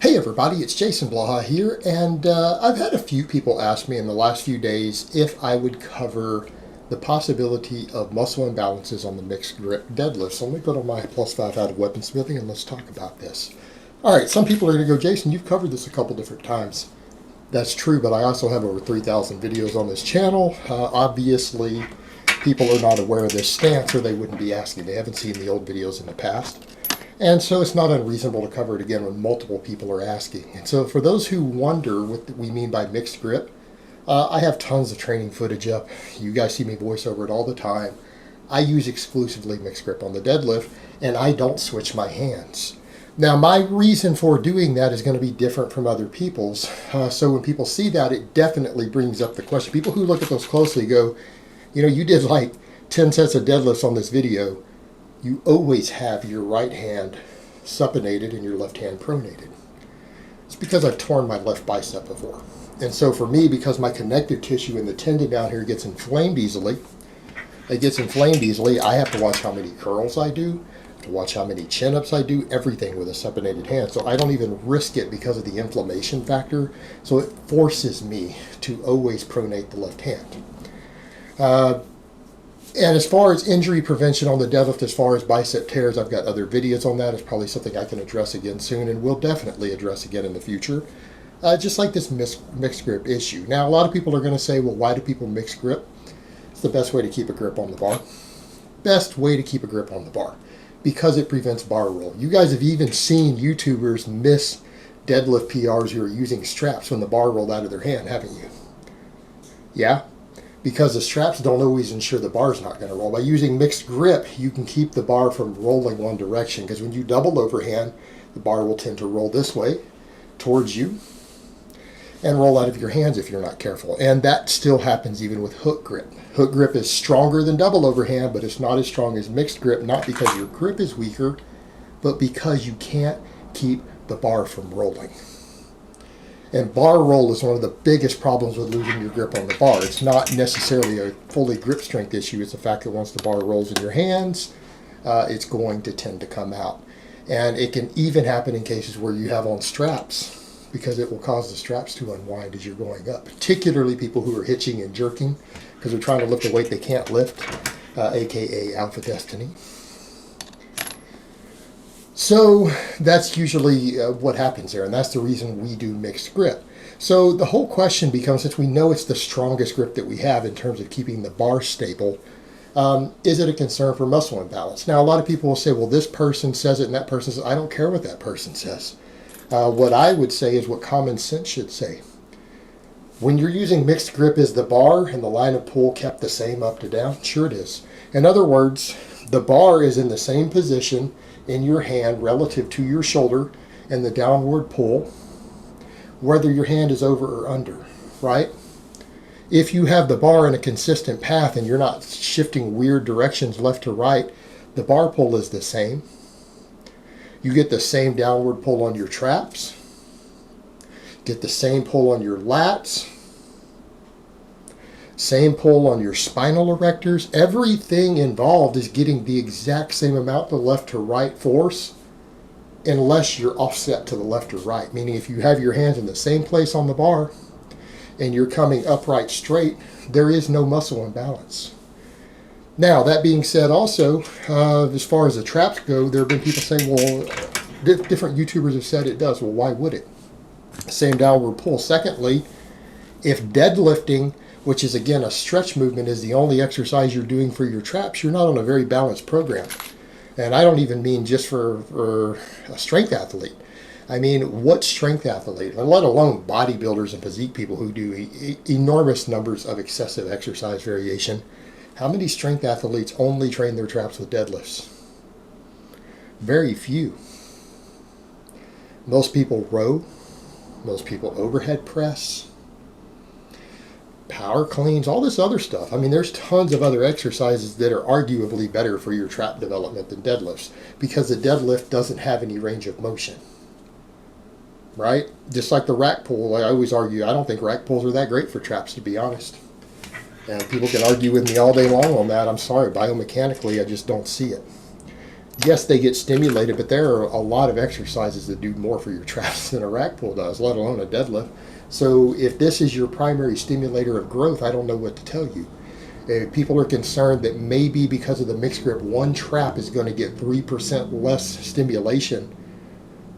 Hey everybody, it's Jason Blaha here, and I've had a few people ask me in the last few days if I would cover the possibility of muscle imbalances on the mixed grip deadlift. So let me put on my +5 out of weaponsmithing and let's talk about this. Alright, some people are going to go, Jason, you've covered this a couple different times. That's true, but I also have over 3,000 videos on this channel. Obviously, people are not aware of this stance or they wouldn't be asking. They haven't seen the old videos in the past. And so it's not unreasonable to cover it again when multiple people are asking. And so for those who wonder what we mean by mixed grip, I have tons of training footage up. You guys see me voice over it all the time. I use exclusively mixed grip on the deadlift, and I don't switch my hands. Now, my reason for doing that is going to be different from other people's. So when people see that, it definitely brings up the question. People who look at those closely go, you know, you did like 10 sets of deadlifts on this video. You always have your right hand supinated and your left hand pronated. It's because I've torn my left bicep before. And so for me, because my connective tissue in the tendon down here gets inflamed easily, I have to watch how many curls I do, to watch how many chin-ups I do, everything with a supinated hand. So I don't even risk it because of the inflammation factor. So it forces me to always pronate the left hand. And as far as injury prevention on the deadlift, as far as bicep tears, I've got other videos on that. It's probably something I can address again soon and will definitely address again in the future. Just like this mixed grip issue. Now, a lot of people are going to say, well, why do people mix grip? It's the best way to keep a grip on the bar. Best way to keep a grip on the bar. Because it prevents bar roll. You guys have even seen YouTubers miss deadlift PRs who are using straps when the bar rolled out of their hand, haven't you? Yeah? Because the straps don't always ensure the bar's not going to roll. By using mixed grip, you can keep the bar from rolling one direction. Because when you double overhand, the bar will tend to roll this way towards you and roll out of your hands if you're not careful. And that still happens even with hook grip. Hook grip is stronger than double overhand, but it's not as strong as mixed grip, not because your grip is weaker, but because you can't keep the bar from rolling. And bar roll is one of the biggest problems with losing your grip on the bar. It's not necessarily a fully grip strength issue. It's the fact that once the bar rolls in your hands, it's going to tend to come out. And it can even happen in cases where you have on straps, because it will cause the straps to unwind as you're going up. Particularly people who are hitching and jerking because they're trying to lift a weight they can't lift, aka alpha destiny. So that's usually what happens there, and that's the reason we do mixed grip. So the whole question becomes, since we know it's the strongest grip that we have in terms of keeping the bar stable, is it a concern for muscle imbalance? Now, a lot of people will say, well, this person says it and that person says, I don't care what that person says. What I would say is what common sense should say. When you're using mixed grip, is the bar and the line of pull kept the same up to down? Sure it is. In other words, the bar is in the same position in your hand relative to your shoulder and the downward pull, whether your hand is over or under, right? If you have the bar in a consistent path and you're not shifting weird directions left to right, the bar pull is the same. You get the same downward pull on your traps, get the same pull on your lats, same pull on your spinal erectors. Everything involved is getting the exact same amount of left to right force unless you're offset to the left or right. Meaning if you have your hands in the same place on the bar and you're coming upright straight, there is no muscle imbalance. Now, that being said also, as far as the traps go, there have been people saying, well, different YouTubers have said it does. Well, why would it? Same downward pull. Secondly, if deadlifting, which is again a stretch movement, is the only exercise you're doing for your traps, you're not on a very balanced program. And I don't even mean just for a strength athlete. I mean, what strength athlete, and let alone bodybuilders and physique people who do enormous numbers of excessive exercise variation, how many strength athletes only train their traps with deadlifts? Very few. Most people row. Most people overhead press. Power cleans, all this other stuff. I mean, there's tons of other exercises that are arguably better for your trap development than deadlifts because the deadlift doesn't have any range of motion, right? Just like the rack pull, I always argue, I don't think rack pulls are that great for traps, to be honest. And people can argue with me all day long on that. I'm sorry, biomechanically, I just don't see it. yes, they get stimulated, but there are a lot of exercises that do more for your traps than a rack pull does, let alone a deadlift. So if this is your primary stimulator of growth, I don't know what to tell you. If people are concerned that maybe because of the mixed grip, one trap is going to get 3% less stimulation.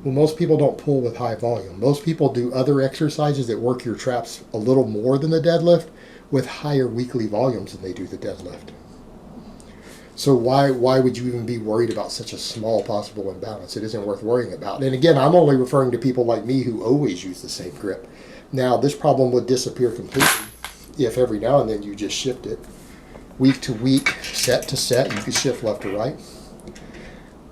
Well, most people don't pull with high volume. Most people do other exercises that work your traps a little more than the deadlift with higher weekly volumes than they do the deadlift. So why would you even be worried about such a small possible imbalance? It isn't worth worrying about. And again, I'm only referring to people like me who always use the same grip. Now, this problem would disappear completely if every now and then you just shift it. Week to week, set to set, you could shift left to right.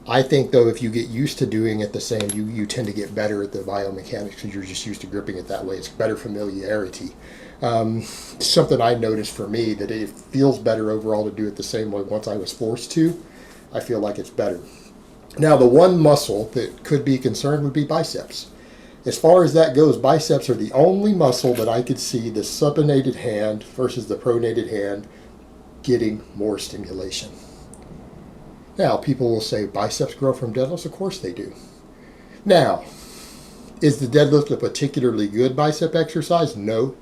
I think, though, if you get used to doing it the same, you tend to get better at the biomechanics because you're just used to gripping it that way. It's better familiarity. Something I noticed for me that it feels better overall to do it the same way once I was forced to. I feel like it's better. Now, the one muscle that could be concerned would be biceps. As far as that goes, biceps are the only muscle that I could see the supinated hand versus the pronated hand getting more stimulation. Now, people will say biceps grow from deadlifts. Of course they do. Now, is the deadlift a particularly good bicep exercise? No.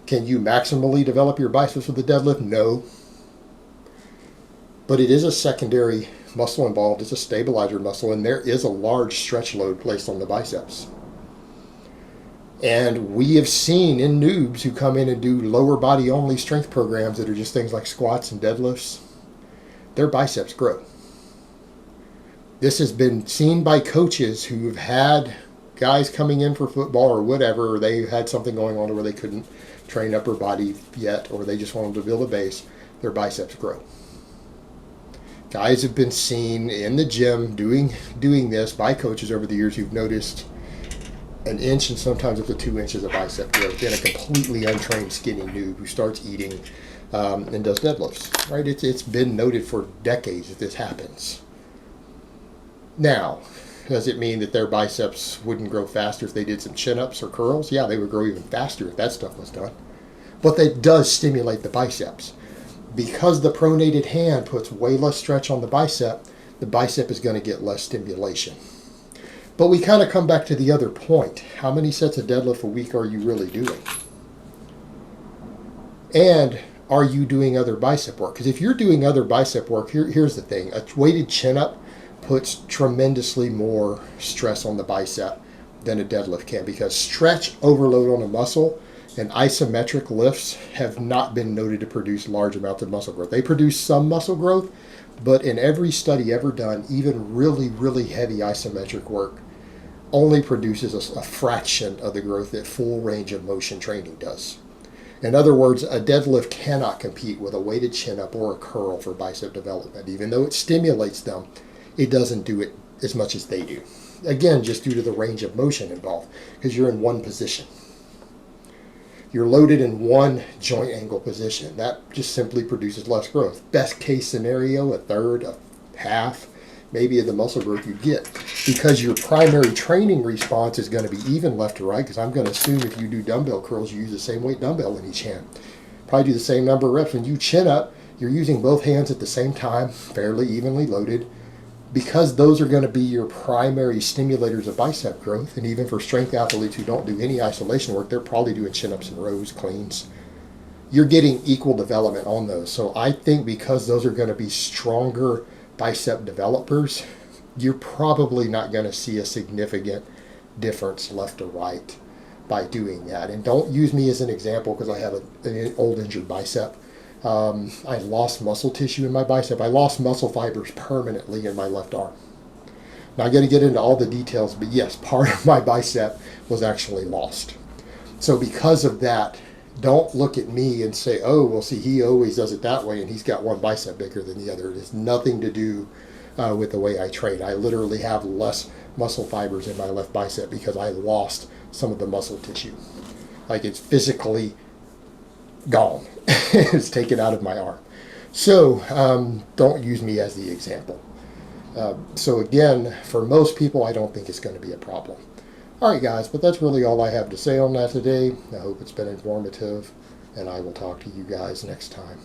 Can you maximally develop your biceps with the deadlift? No. But it is a secondary muscle involved. It's a stabilizer muscle, and there is a large stretch load placed on the biceps. And we have seen in noobs who come in and do lower body only strength programs that are just things like squats and deadlifts, their biceps grow. This has been seen by coaches who have had guys coming in for football or whatever, or they had something going on where they couldn't train upper body yet, or they just wanted to build a base, their biceps grow. Guys have been seen in the gym doing this by coaches over the years who've noticed 1 inch and sometimes up to 2 inches of bicep growth in a completely untrained skinny noob who starts eating and does deadlifts. Right? It's been noted for decades that this happens. Now, does it mean that their biceps wouldn't grow faster if they did some chin-ups or curls? Yeah, they would grow even faster if that stuff was done. But that does stimulate the biceps. Because the pronated hand puts way less stretch on the bicep is going to get less stimulation. But we kind of come back to the other point. How many sets of deadlift a week are you really doing? And are you doing other bicep work? Because if you're doing other bicep work, here's the thing. A weighted chin-up puts tremendously more stress on the bicep than a deadlift can, because stretch overload on a muscle and isometric lifts have not been noted to produce large amounts of muscle growth. They produce some muscle growth, but in every study ever done, even really, really heavy isometric work only produces a fraction of the growth that full range of motion training does. In other words, a deadlift cannot compete with a weighted chin-up or a curl for bicep development. Even though it stimulates them, it doesn't do it as much as they do. Again, just due to the range of motion involved, because you're in one position. You're loaded in one joint angle position. That just simply produces less growth. Best case scenario, a third, a half, maybe of the muscle growth you get. Because your primary training response is going to be even left to right, because I'm going to assume if you do dumbbell curls, you use the same weight dumbbell in each hand. Probably do the same number of reps. When you chin up, you're using both hands at the same time, fairly evenly loaded. Because those are going to be your primary stimulators of bicep growth, and even for strength athletes who don't do any isolation work, they're probably doing chin-ups and rows, cleans. You're getting equal development on those. So I think because those are going to be stronger bicep developers, you're probably not going to see a significant difference left to right by doing that. And don't use me as an example because I have an old injured bicep. I lost muscle tissue in my bicep. I lost muscle fibers permanently in my left arm. Now I'm going to get into all the details, but yes, part of my bicep was actually lost. So because of that, don't look at me and say, oh, well, see, he always does it that way and he's got one bicep bigger than the other. It has nothing to do with the way I train. I literally have less muscle fibers in my left bicep because I lost some of the muscle tissue. Like, it's physically gone. It's taken out of my arm. So don't use me as the example. So again, for most people, I don't think it's going to be a problem. All right, guys, but that's really all I have to say on that today. I hope it's been informative, and I will talk to you guys next time.